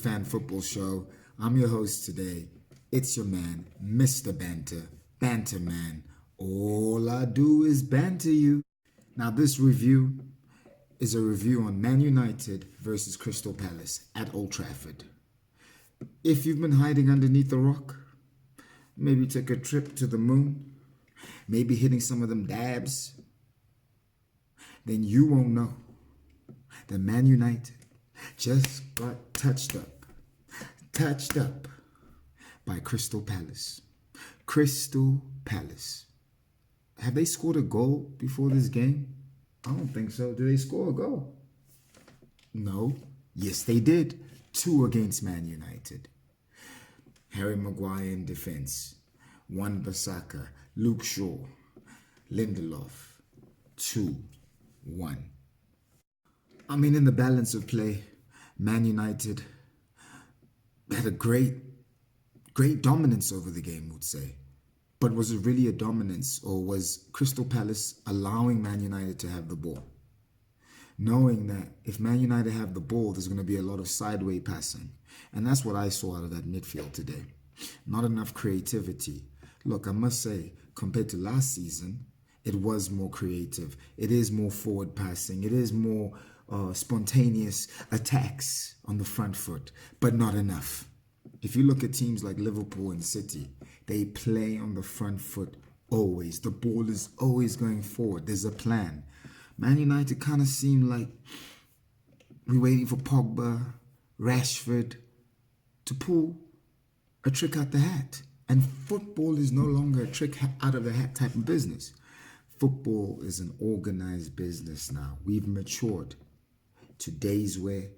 Banter Fan Football Show. I'm your host today. It's your man, Mr. Banter, Banter Man. All I do is banter you. Now, this review is a review on Man United versus Crystal Palace at Old Trafford. If you've been hiding underneath a rock, maybe take a trip to the moon, maybe hitting some of them dabs, then you won't know that Man United just got touched up by Crystal Palace. Crystal Palace. Have they scored a goal before this game? I don't think so. Did they score a goal? No. Yes, they did. 2 against Man United. Harry Maguire in defense. Wan-Bissaka, Luke Shaw, Lindelof. 2-1. I mean, in the balance of play, Man United had a great dominance over the game, would say. But was it really a dominance, or was Crystal Palace allowing Man United to have the ball? Knowing that if Man United have the ball, there's going to be a lot of sideways passing. And that's what I saw out of that midfield today. Not enough creativity. Look, I must say, compared to last season, it was more creative. It is more forward passing. It is more spontaneous attacks on the front foot, but not enough. If you look at teams like Liverpool and City, they play on the front foot always. The ball is always going forward. There's a plan. Man United kind of seem like we're waiting for Pogba, Rashford to pull a trick out the hat. And football is no longer a trick out of the hat type of business. Football is an organized business now. We've matured to days where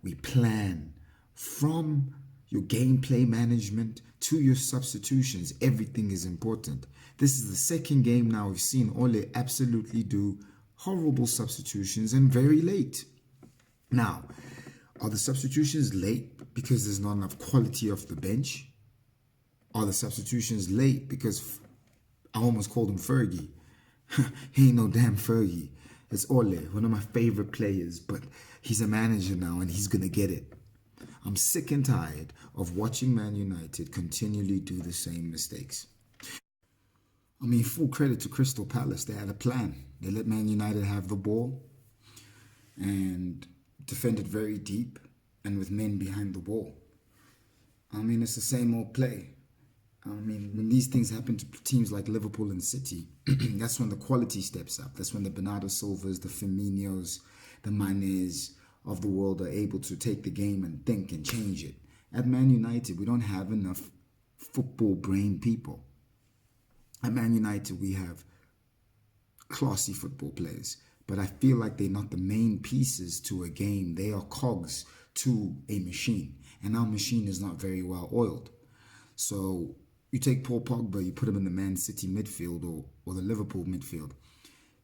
we plan from your gameplay management to your substitutions. Everything is important. This is the second game now we've seen Ole absolutely do horrible substitutions and very late. Now, are the substitutions late because there's not enough quality off the bench? Are the substitutions late because I almost called him Fergie? He ain't no damn Fergie. It's Ole, one of my favorite players, but he's a manager now and he's going to get it. I'm sick and tired of watching Man United continually do the same mistakes. I mean, full credit to Crystal Palace. They had a plan. They let Man United have the ball and defended very deep and with men behind the ball. I mean, it's the same old play. I mean, when these things happen to teams like Liverpool and City, that's when the quality steps up. That's when the Bernardo Silvas, the Firminos, the Manes of the world are able to take the game and think and change it. At Man United, we don't have enough football brain people. At Man United, we have classy football players, but I feel like they're not the main pieces to a game. They are cogs to a machine, and our machine is not very well oiled. So you take Paul Pogba, you put him in the Man City midfield or the Liverpool midfield.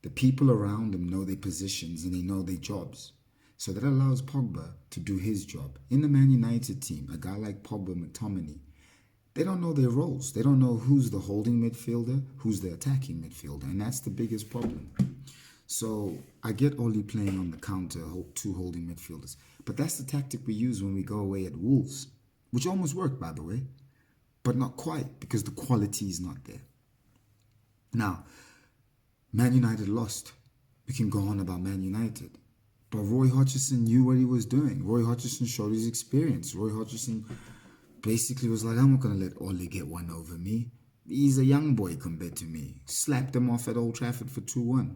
The people around him know their positions and they know their jobs. So that allows Pogba to do his job. In the Man United team, a guy like Pogba, McTominay, they don't know their roles. They don't know who's the holding midfielder, who's the attacking midfielder, and that's the biggest problem. So I get Ole playing on the counter, 2 holding midfielders, but that's the tactic we use when we go away at Wolves, which almost worked, by the way, but not quite because the quality is not there. Now, Man United lost. We can go on about Man United. But Roy Hodgson knew what he was doing. Roy Hodgson showed his experience. Roy Hodgson basically was like, I'm not going to let Ole get one over me. He's a young boy compared to me. Slapped him off at Old Trafford for 2-1.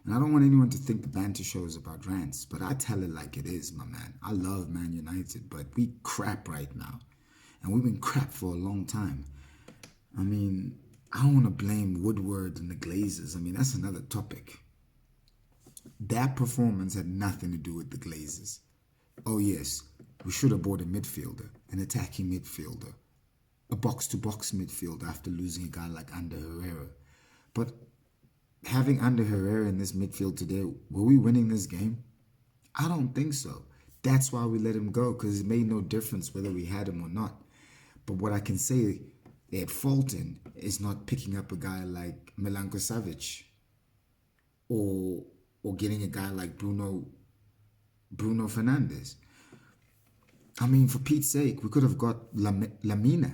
And I don't want anyone to think the banter show is about rants, but I tell it like it is, my man. I love Man United, but we crap right now. And we've been crap for a long time. I mean, I don't want to blame Woodward and the Glazers. I mean, that's another topic. That performance had nothing to do with the Glazers. Oh yes, we should have bought a midfielder, an attacking midfielder, a box-to-box midfielder after losing a guy like Ander Herrera. But having Ander Herrera in this midfield today, were we winning this game? I don't think so. That's why we let him go, because it made no difference whether we had him or not. But what I can say at Fulton is not picking up a guy like Milanko Savic or getting a guy like Bruno Fernandes. I mean, for Pete's sake, we could have got Lamina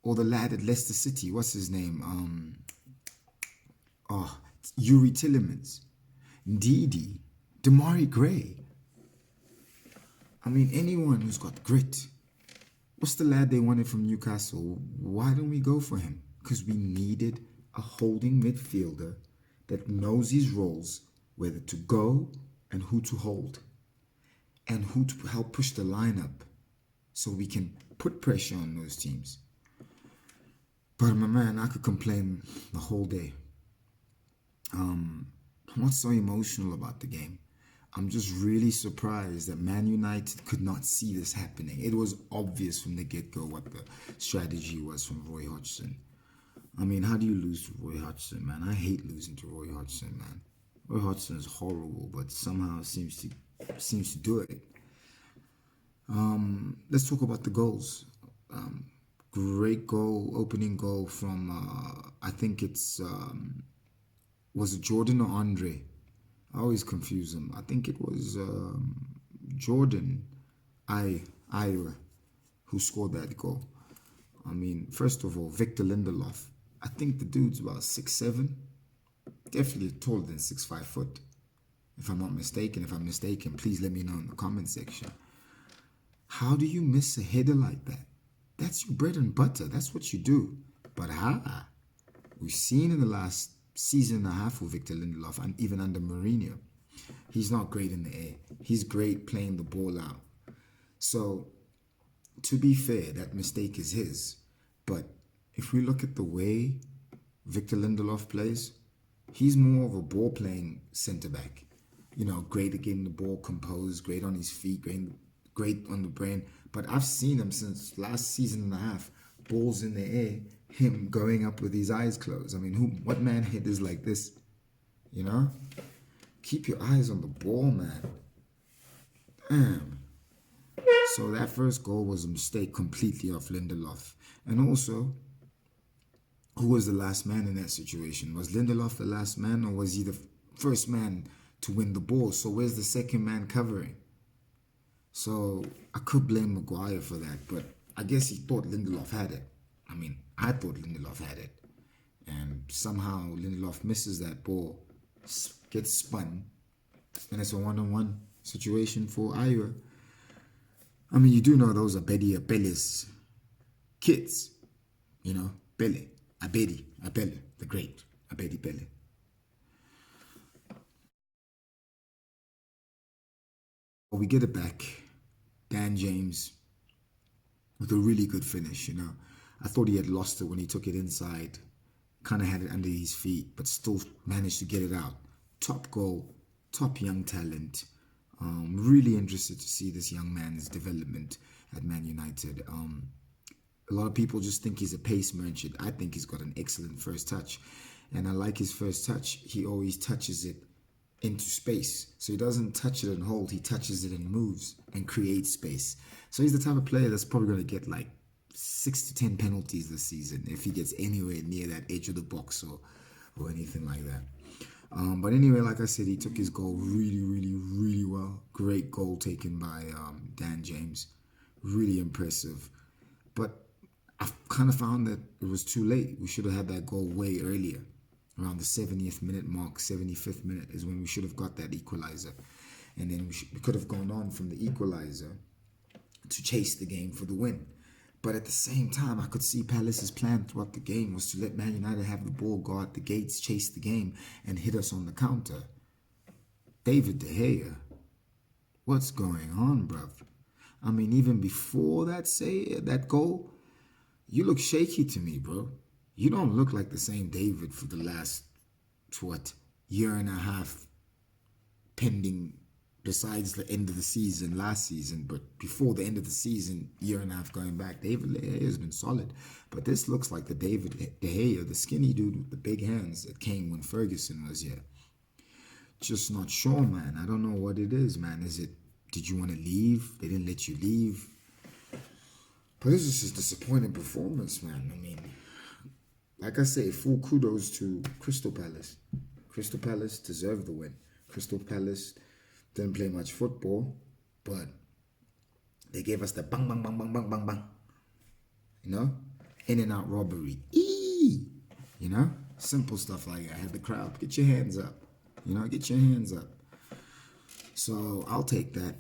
or the lad at Leicester City. What's his name? Yuri Tillemans, Ndidi, Damari Gray. I mean, anyone who's got grit. What's the lad they wanted from Newcastle? Why don't we go for him? Because we needed a holding midfielder that knows his roles, whether to go and who to hold, and who to help push the line up so we can put pressure on those teams. But my man, I could complain the whole day. I'm not so emotional about the game. I'm just really surprised that Man United could not see this happening. It was obvious from the get-go what the strategy was from Roy Hodgson. I mean, how do you lose to Roy Hodgson, man? I hate losing to Roy Hodgson, man. Roy Hodgson is horrible, but somehow seems to do it. Let's talk about the goals. Great goal, opening goal from, I think it's, was it Jordan or Andre? I always confuse them. I think it was Jordan Ira who scored that goal. I mean, first of all, Victor Lindelof. I think the dude's about 6'7", definitely taller than 6'5" foot. If I'm not mistaken, if I'm mistaken, please let me know in the comment section. How do you miss a header like that? That's your bread and butter. That's what you do. But we've seen in the last season and a half with Victor Lindelof, and even under Mourinho, he's not great in the air. He's great playing the ball out. So, to be fair, that mistake is his. But if we look at the way Victor Lindelof plays, he's more of a ball-playing centre-back. You know, great at getting the ball composed, great on his feet, great on the brain. But I've seen him since last season and a half, balls in the air, him going up with his eyes closed. I mean, what man head is like this? You know? Keep your eyes on the ball, man. Damn. So that first goal was a mistake completely off Lindelof. And also, who was the last man in that situation? Was Lindelof the last man, or was he the first man to win the ball? So where's the second man covering? So I could blame Maguire for that, but I guess he thought Lindelof had it. I mean, I thought Lindelof had it. And somehow Lindelof misses that ball, gets spun, and it's a one-on-one situation for Ira. I mean, you do know those are Belle's kids. You know, Abedi, the great Abedi Belle. We get it back. Dan James with a really good finish, you know. I thought he had lost it when he took it inside. Kind of had it under his feet, but still managed to get it out. Top goal, top young talent. Really interested to see this young man's development at Man United. A lot of people just think he's a pace merchant. I think he's got an excellent first touch. And I like his first touch. He always touches it into space. So he doesn't touch it and hold. He touches it and moves and creates space. So he's the type of player that's probably going to get like 6 to 10 penalties this season if he gets anywhere near that edge of the box or anything like that. But anyway, like I said, he took his goal really well. Great goal taken by Dan James. Really impressive. But I kind of found that it was too late. We should have had that goal way earlier. Around the 70th minute mark, 75th minute is when we should have got that equalizer. And then we could have gone on from the equalizer to chase the game for the win. But at the same time, I could see Palace's plan throughout the game was to let Man United have the ball, go out the gates, chase the game, and hit us on the counter. David De Gea, what's going on, bruv? I mean, even before that goal, you look shaky to me, bro. You don't look like the same David for the last, year and a half pending, besides the end of the season last season. But before the end of the season, year and a half going back, David De Gea has been solid. But this looks like the David De Gea, the skinny dude with the big hands that came when Ferguson was here. Just not sure, man. I don't know what it is, man. Did you want to leave? They didn't let you leave. But this is just a disappointing performance, man. I mean, like I say, full kudos to Crystal Palace. Crystal Palace deserved the win. Crystal Palace didn't play much football, but They gave us the bang, bang, bang, bang, bang, bang, bang. You know? In and out robbery. Eee! You know? Simple stuff like that. I had the crowd, get your hands up. You know, get your hands up. So I'll take that.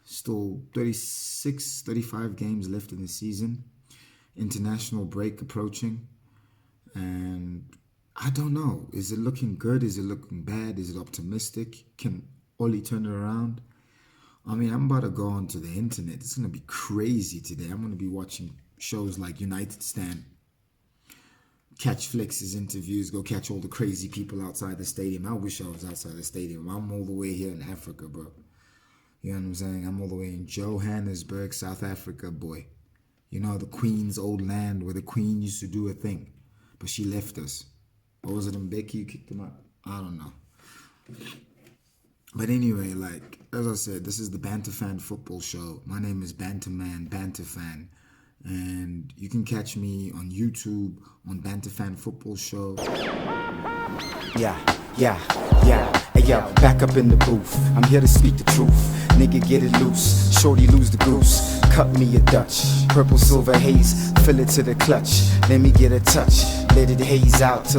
Still 36, 35 games left in the season. International break approaching. And I don't know. Is it looking good? Is it looking bad? Is it optimistic? Can Oli turn it around? I mean, I'm about to go onto the internet. It's going to be crazy today. I'm going to be watching shows like United Stand. Catch Flix's interviews. Go catch all the crazy people outside the stadium. I wish I was outside the stadium. I'm all the way here in Africa, bro. You know what I'm saying? I'm all the way in Johannesburg, South Africa, boy. You know, the Queen's old land where the Queen used to do a thing. But she left us. Or was it Mbeki who kicked him out? I don't know. But anyway, like, as I said, this is the Banter Fan Football Show. My name is Banter Man, Banter Fan. And you can catch me on YouTube on Banter Fan Football Show. Yeah. Hey yo, back up in the booth. I'm here to speak the truth. Nigga, get it loose. Shorty, lose the goose. Cut me a Dutch. Purple silver haze. Fill it to the clutch. Let me get a touch. Let it haze out till the